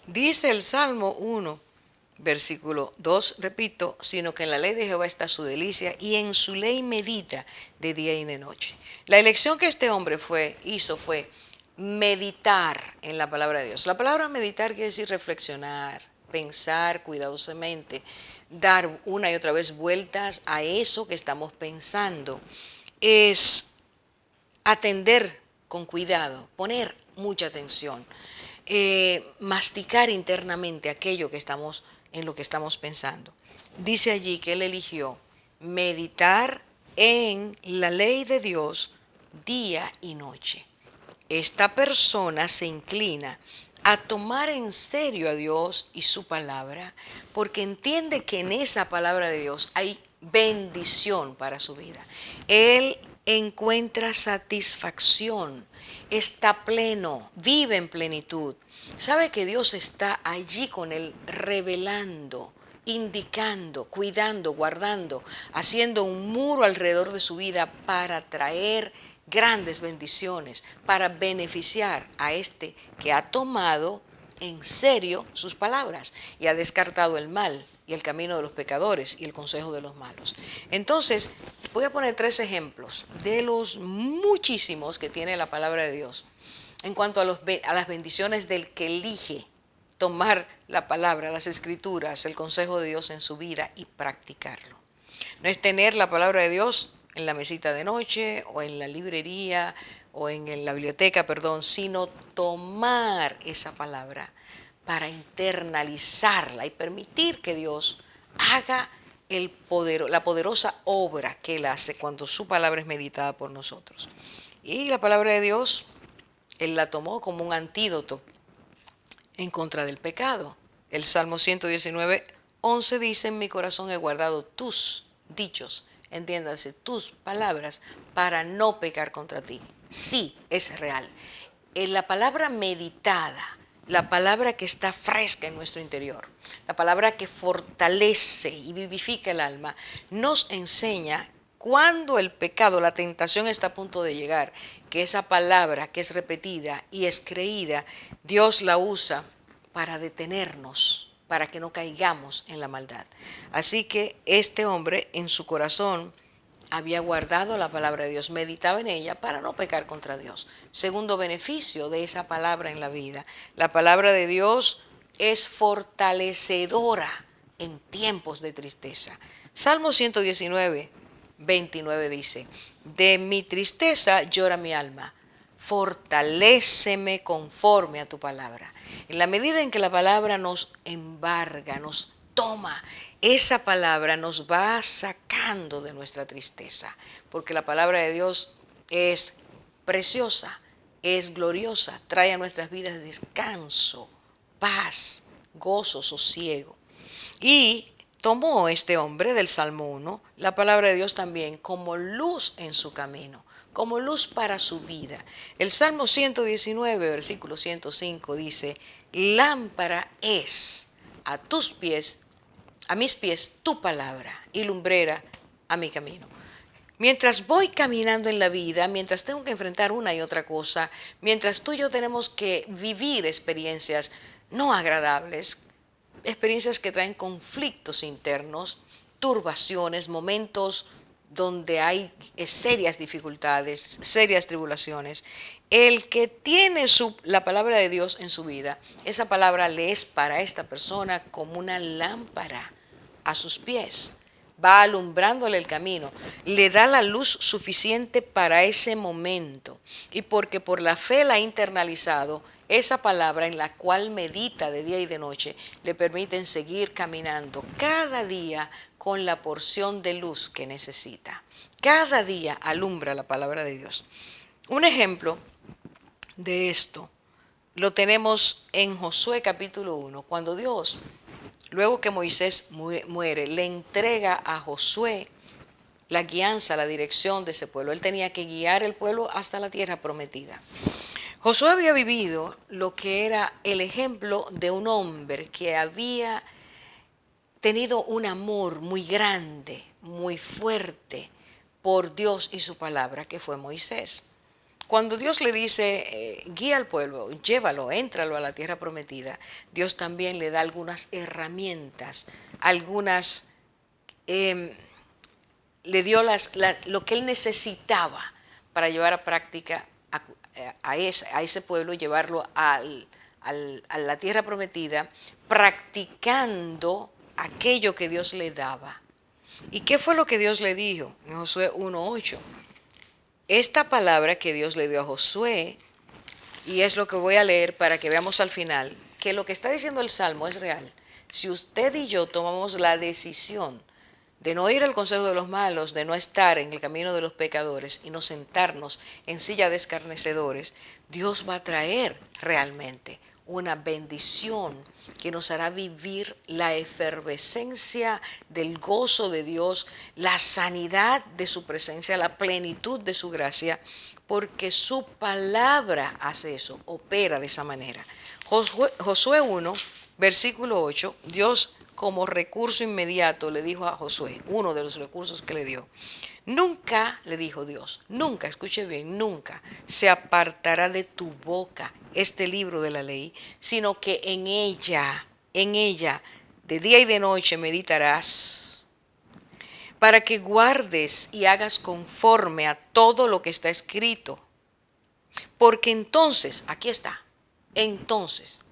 Speaker 1: Dice el Salmo 1, versículo 2, repito, sino que en la ley de Jehová está su delicia y en su ley medita de día y de noche. La elección que este hombre hizo fue meditar en la palabra de Dios. La palabra meditar quiere decir reflexionar, pensar cuidadosamente, dar una y otra vez vueltas a eso que estamos pensando. Es atender con cuidado, poner mucha atención. Masticar internamente aquello que estamos en lo que estamos pensando. Dice allí que él eligió meditar en la ley de Dios día y noche. Esta persona se inclina a tomar en serio a Dios y su palabra porque entiende que en esa palabra de Dios hay bendición para su vida. Él encuentra satisfacción, está pleno, vive en plenitud. Sabe que Dios está allí con él, revelando, indicando, cuidando, guardando, haciendo un muro alrededor de su vida para traer grandes bendiciones, para beneficiar a este que ha tomado en serio sus palabras y ha descartado el mal y el camino de los pecadores y el consejo de los malos. Entonces, voy a poner 3 ejemplos de los muchísimos que tiene la palabra de Dios en cuanto a las bendiciones del que elige tomar la palabra, las escrituras, el consejo de Dios en su vida y practicarlo. No es tener la palabra de Dios en la mesita de noche o en la librería o en la biblioteca, sino tomar esa palabra para internalizarla y permitir que Dios haga la poderosa obra que Él hace cuando su palabra es meditada por nosotros. Y la palabra de Dios, Él la tomó como un antídoto en contra del pecado. El Salmo 119:11 dice: en mi corazón he guardado tus dichos, entiéndase, tus palabras, para no pecar contra ti. Sí, es real. En la palabra meditada, la palabra que está fresca en nuestro interior, la palabra que fortalece y vivifica el alma, nos enseña cuando el pecado, la tentación está a punto de llegar, que esa palabra que es repetida y es creída, Dios la usa para detenernos, para que no caigamos en la maldad. Así que este hombre en su corazón había guardado la palabra de Dios, meditaba en ella para no pecar contra Dios. Segundo beneficio de esa palabra en la vida, la palabra de Dios es fortalecedora en tiempos de tristeza. Salmo 119:29 dice: de mi tristeza llora mi alma, fortaléceme conforme a tu palabra. En la medida en que la palabra nos embarga, nos toma, esa palabra nos va sacando de nuestra tristeza, porque la palabra de Dios es preciosa, es gloriosa, trae a nuestras vidas descanso, paz, gozo, sosiego. Y tomó este hombre del Salmo 1 la palabra de Dios también como luz en su camino, como luz para su vida. El Salmo 119, versículo 105 dice: lámpara es a tus pies, a mis pies tu palabra, y lumbrera a mi camino. Mientras voy caminando en la vida, mientras tengo que enfrentar una y otra cosa, mientras tú y yo tenemos que vivir experiencias no agradables, experiencias que traen conflictos internos, turbaciones, momentos donde hay serias dificultades, serias tribulaciones, el que tiene la palabra de Dios en su vida, esa palabra le es para esta persona como una lámpara a sus pies. Va alumbrándole el camino, le da la luz suficiente para ese momento. Y porque por la fe la ha internalizado, esa palabra en la cual medita de día y de noche, le permiten seguir caminando cada día con la porción de luz que necesita. Cada día alumbra la palabra de Dios. Un ejemplo de esto lo tenemos en Josué capítulo 1, cuando Dios, luego que Moisés muere, le entrega a Josué la guianza, la dirección de ese pueblo. Él tenía que guiar el pueblo hasta la tierra prometida. Josué había vivido lo que era el ejemplo de un hombre que había tenido un amor muy grande, muy fuerte por Dios y su palabra, que fue Moisés. Cuando Dios le dice, guía al pueblo, llévalo, éntralo a la tierra prometida, Dios también le da algunas herramientas, le dio lo que él necesitaba para llevar a práctica a ese pueblo, llevarlo a la tierra prometida, practicando aquello que Dios le daba. ¿Y qué fue lo que Dios le dijo? En Josué 1:8. Esta palabra que Dios le dio a Josué, y es lo que voy a leer para que veamos al final, que lo que está diciendo el Salmo es real. Si usted y yo tomamos la decisión de no ir al consejo de los malos, de no estar en el camino de los pecadores y no sentarnos en silla de escarnecedores, Dios va a traer realmente una bendición que nos hará vivir la efervescencia del gozo de Dios, la sanidad de su presencia, la plenitud de su gracia, porque su palabra hace eso, opera de esa manera. Josué 1, versículo 8, Dios como recurso inmediato le dijo a Josué, uno de los recursos que le dio: nunca, le dijo Dios, nunca, escuche bien, nunca se apartará de tu boca este libro de la ley, sino que en ella, de día y de noche meditarás, para que guardes y hagas conforme a todo lo que está escrito. Porque entonces, aquí está, entonces,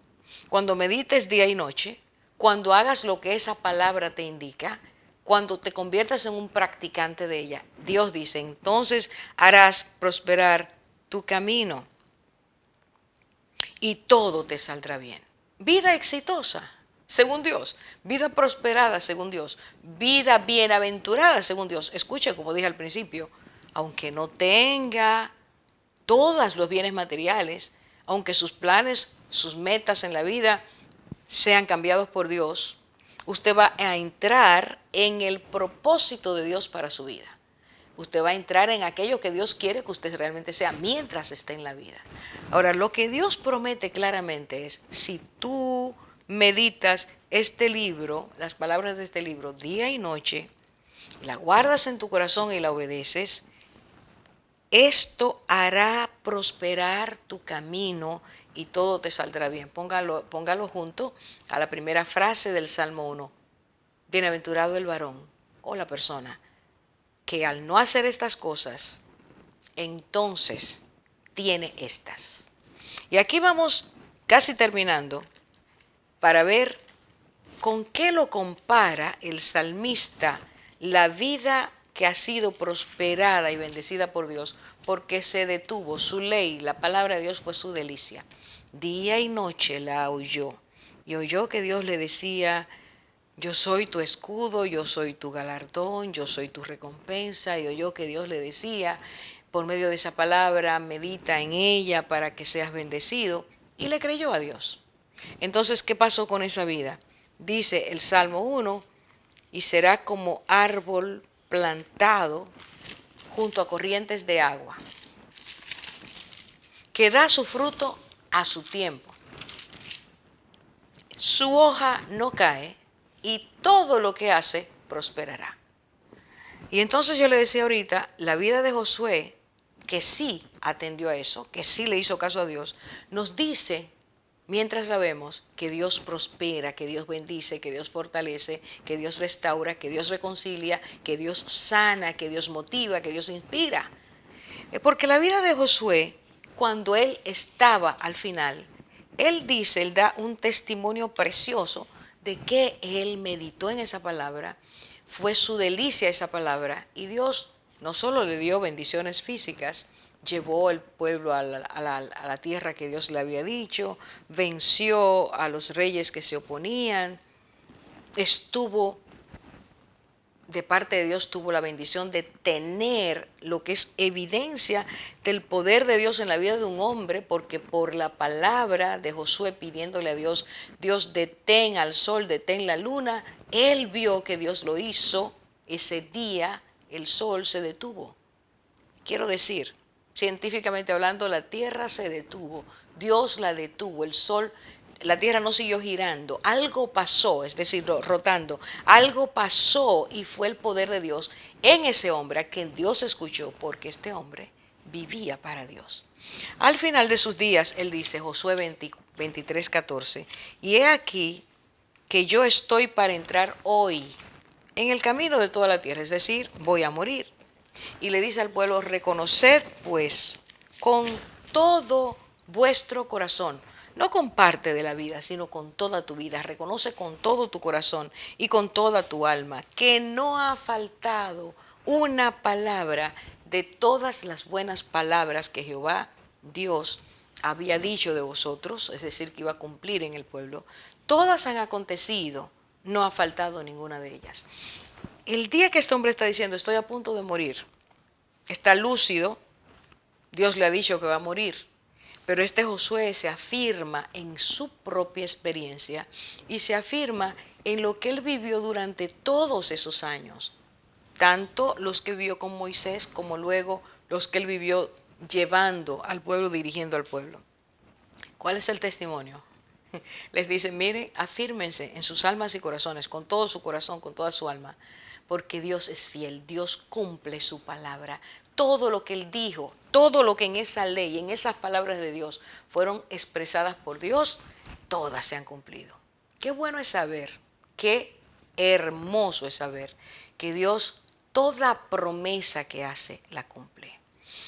Speaker 1: cuando medites día y noche, cuando hagas lo que esa palabra te indica, cuando te conviertas en un practicante de ella, Dios dice, entonces harás prosperar tu camino y todo te saldrá bien. vida exitosa, según Dios, vida prosperada, según Dios, vida bienaventurada, según Dios. Escuche, como dije al principio, aunque no tenga todos los bienes materiales, aunque sus planes, sus metas en la vida sean cambiados por Dios, usted va a entrar en el propósito de Dios para su vida. Usted va a entrar en aquello que Dios quiere que usted realmente sea mientras esté en la vida. Ahora, lo que Dios promete claramente es, si tú meditas este libro, las palabras de este libro, día y noche, la guardas en tu corazón y la obedeces, esto hará prosperar tu camino y todo te saldrá bien. Póngalo junto a la primera frase del Salmo 1. Bienaventurado el varón o la persona que al no hacer estas cosas, entonces tiene estas. Y aquí vamos casi terminando para ver con qué lo compara el salmista la vida que ha sido prosperada y bendecida por Dios, porque se detuvo. Su ley, la palabra de Dios fue su delicia. Día y noche la oyó. Y oyó que Dios le decía, yo soy tu escudo, yo soy tu galardón, yo soy tu recompensa. Y oyó que Dios le decía, por medio de esa palabra, medita en ella para que seas bendecido. Y le creyó a Dios. Entonces, ¿qué pasó con esa vida? Dice el Salmo 1, y será como árbol plantado junto a corrientes de agua, que da su fruto a su tiempo. Su hoja no cae y todo lo que hace prosperará. Y entonces yo le decía ahorita, la vida de Josué, que sí atendió a eso, que sí le hizo caso a Dios, nos dice, mientras la vemos, que Dios prospera, que Dios bendice, que Dios fortalece, que Dios restaura, que Dios reconcilia, que Dios sana, que Dios motiva, que Dios inspira. Porque la vida de Josué, cuando él estaba al final, él da un testimonio precioso de que él meditó en esa palabra, fue su delicia esa palabra, y Dios no solo le dio bendiciones físicas, llevó el pueblo a la tierra que Dios le había dicho, venció a los reyes que se oponían, estuvo de parte de Dios, tuvo la bendición de tener lo que es evidencia del poder de Dios en la vida de un hombre, porque por la palabra de Josué pidiéndole a Dios, Dios detén al sol, detén la luna, él vio que Dios lo hizo, ese día el sol se detuvo. Quiero decir, científicamente hablando, la tierra se detuvo, Dios la detuvo, el sol, la tierra no siguió girando, algo pasó, es decir, rotando, algo pasó y fue el poder de Dios en ese hombre a quien Dios escuchó, porque este hombre vivía para Dios. Al final de sus días, él dice, Josué 23:14, y he aquí que yo estoy para entrar hoy en el camino de toda la tierra, es decir, voy a morir. Y le dice al pueblo, reconoced pues con todo vuestro corazón, no con parte de la vida, sino con toda tu vida. Reconoce con todo tu corazón y con toda tu alma que no ha faltado una palabra de todas las buenas palabras que Jehová Dios había dicho de vosotros, es decir, que iba a cumplir en el pueblo. Todas han acontecido, no ha faltado ninguna de ellas. El día que este hombre está diciendo, estoy a punto de morir, está lúcido, Dios le ha dicho que va a morir, pero este Josué se afirma en su propia experiencia y se afirma en lo que él vivió durante todos esos años, tanto los que vivió con Moisés como luego los que él vivió llevando al pueblo, dirigiendo al pueblo. ¿Cuál es el testimonio? Les dice, miren, afírmense en sus almas y corazones, con todo su corazón, con toda su alma, porque Dios es fiel, Dios cumple su palabra. Todo lo que Él dijo, todo lo que en esa ley, en esas palabras de Dios fueron expresadas por Dios, todas se han cumplido. Qué bueno es saber, qué hermoso es saber que Dios toda promesa que hace la cumple.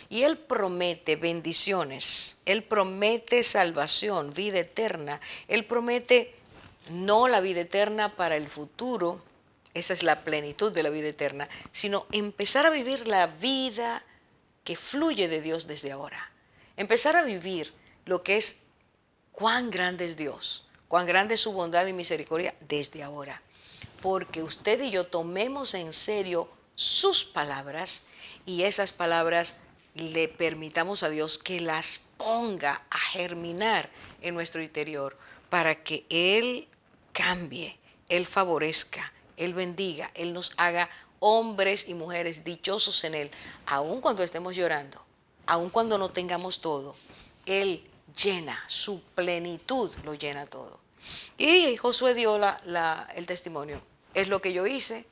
Speaker 1: Y Él promete bendiciones, Él promete salvación, vida eterna. Él promete no la vida eterna para el futuro, esa es la plenitud de la vida eterna, sino empezar a vivir la vida que fluye de Dios desde ahora. Empezar a vivir lo que es cuán grande es Dios, cuán grande es su bondad y misericordia desde ahora. Porque usted y yo tomemos en serio sus palabras y esas palabras le permitamos a Dios que las ponga a germinar en nuestro interior para que Él cambie, Él favorezca, Él bendiga, Él nos haga hombres y mujeres dichosos en Él, aun cuando estemos llorando, aun cuando no tengamos todo. Él llena, su plenitud lo llena todo. Y Josué dio el testimonio. Es lo que yo hice,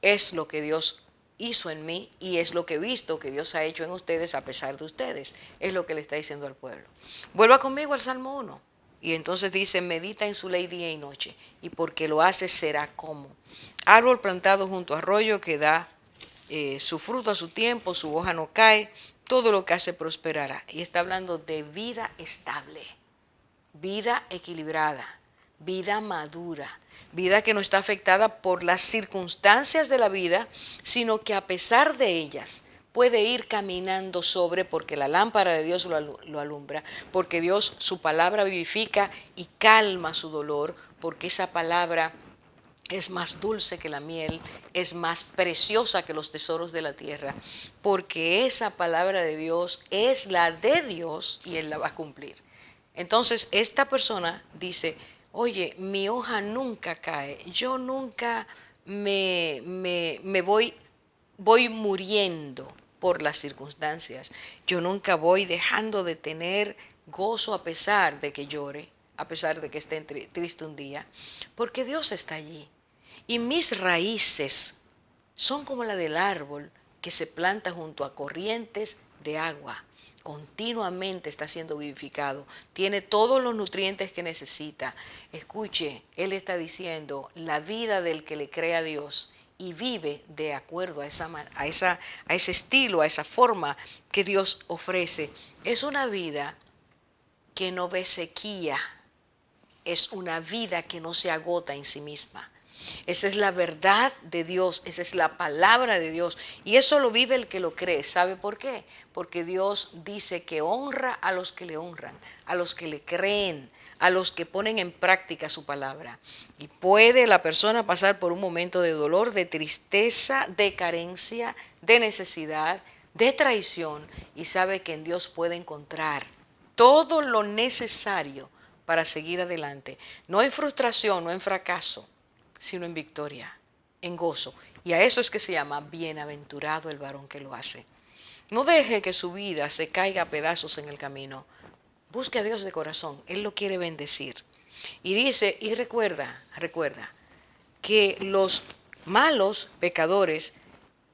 Speaker 1: es lo que Dios hizo en mí y es lo que he visto que Dios ha hecho en ustedes a pesar de ustedes. Es lo que le está diciendo al pueblo. Vuelva conmigo al Salmo 1. Y entonces dice, medita en su ley día y noche. Y porque lo hace será como árbol plantado junto a arroyo que da su fruto a su tiempo, su hoja no cae, todo lo que hace prosperará. Y está hablando de vida estable, vida equilibrada, vida madura, vida que no está afectada por las circunstancias de la vida, sino que a pesar de ellas puede ir caminando sobre, porque la lámpara de Dios lo alumbra, porque Dios su palabra vivifica y calma su dolor, porque esa palabra es más dulce que la miel, es más preciosa que los tesoros de la tierra, porque esa palabra de Dios es la de Dios y Él la va a cumplir. Entonces esta persona dice, oye, mi hoja nunca cae, yo nunca me voy muriendo por las circunstancias, yo nunca voy dejando de tener gozo a pesar de que llore, a pesar de que esté triste un día, porque Dios está allí. Y mis raíces son como la del árbol que se planta junto a corrientes de agua. Continuamente está siendo vivificado, tiene todos los nutrientes que necesita. Escuche, Él está diciendo, la vida del que le cree a Dios y vive de acuerdo a ese estilo, a esa forma que Dios ofrece, es una vida que no ve sequía, es una vida que no se agota en sí misma. Esa es la verdad de Dios, esa es la palabra de Dios. Y eso lo vive el que lo cree. ¿Sabe por qué? Porque Dios dice que honra a los que le honran, a los que le creen, a los que ponen en práctica su palabra. Y puede la persona pasar por un momento de dolor, de tristeza, de carencia, de necesidad, de traición. Y sabe que en Dios puede encontrar todo lo necesario para seguir adelante. No en frustración, no en fracaso, sino en victoria, en gozo. Y a eso es que se llama bienaventurado el varón que lo hace. No deje que su vida se caiga a pedazos en el camino. Busque a Dios de corazón, Él lo quiere bendecir. Y dice, y recuerda que los malos pecadores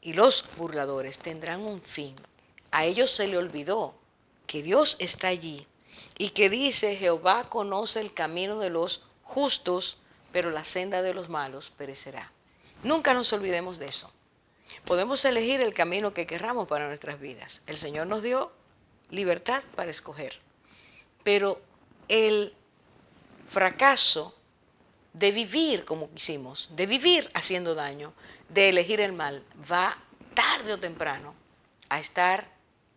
Speaker 1: y los burladores tendrán un fin. A ellos se le olvidó que Dios está allí y que dice, Jehová conoce el camino de los justos, pero la senda de los malos perecerá. Nunca nos olvidemos de eso. Podemos elegir el camino que querramos para nuestras vidas. El Señor nos dio libertad para escoger. Pero el fracaso de vivir como quisimos, de vivir haciendo daño, de elegir el mal, va tarde o temprano a estar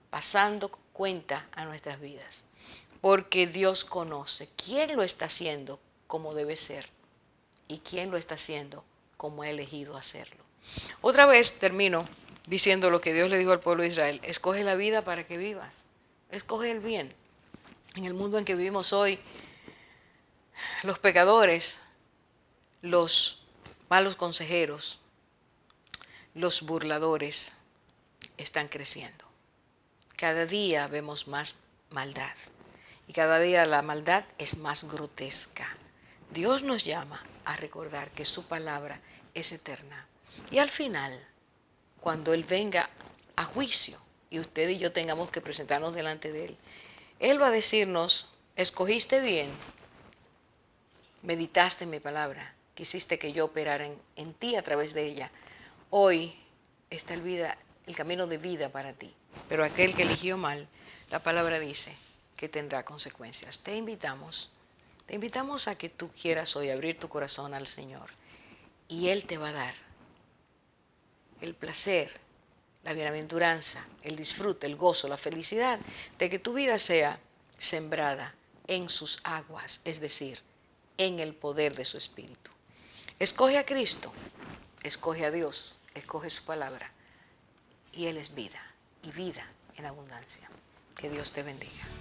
Speaker 1: pasando cuenta a nuestras vidas. Porque Dios conoce quién lo está haciendo como debe ser y quién lo está haciendo como ha elegido hacerlo. Otra vez termino diciendo lo que Dios le dijo al pueblo de Israel: escoge la vida para que vivas, escoge el bien. En el mundo en que vivimos hoy, los pecadores, los malos consejeros, los burladores están creciendo. Cada día vemos más maldad y cada día la maldad es más grotesca. Dios nos llama a recordar que su palabra es eterna. Y al final, cuando Él venga a juicio y usted y yo tengamos que presentarnos delante de Él, Él va a decirnos: escogiste bien, meditaste en mi palabra, quisiste que yo operara en ti a través de ella. Hoy está el camino de vida para ti. Pero aquel que eligió mal, la palabra dice que tendrá consecuencias. Te invitamos a que tú quieras hoy abrir tu corazón al Señor y Él te va a dar el placer, la bienaventuranza, el disfrute, el gozo, la felicidad de que tu vida sea sembrada en sus aguas, es decir, en el poder de su Espíritu. Escoge a Cristo, escoge a Dios, escoge su palabra. Y Él es vida, y vida en abundancia. Que Dios te bendiga.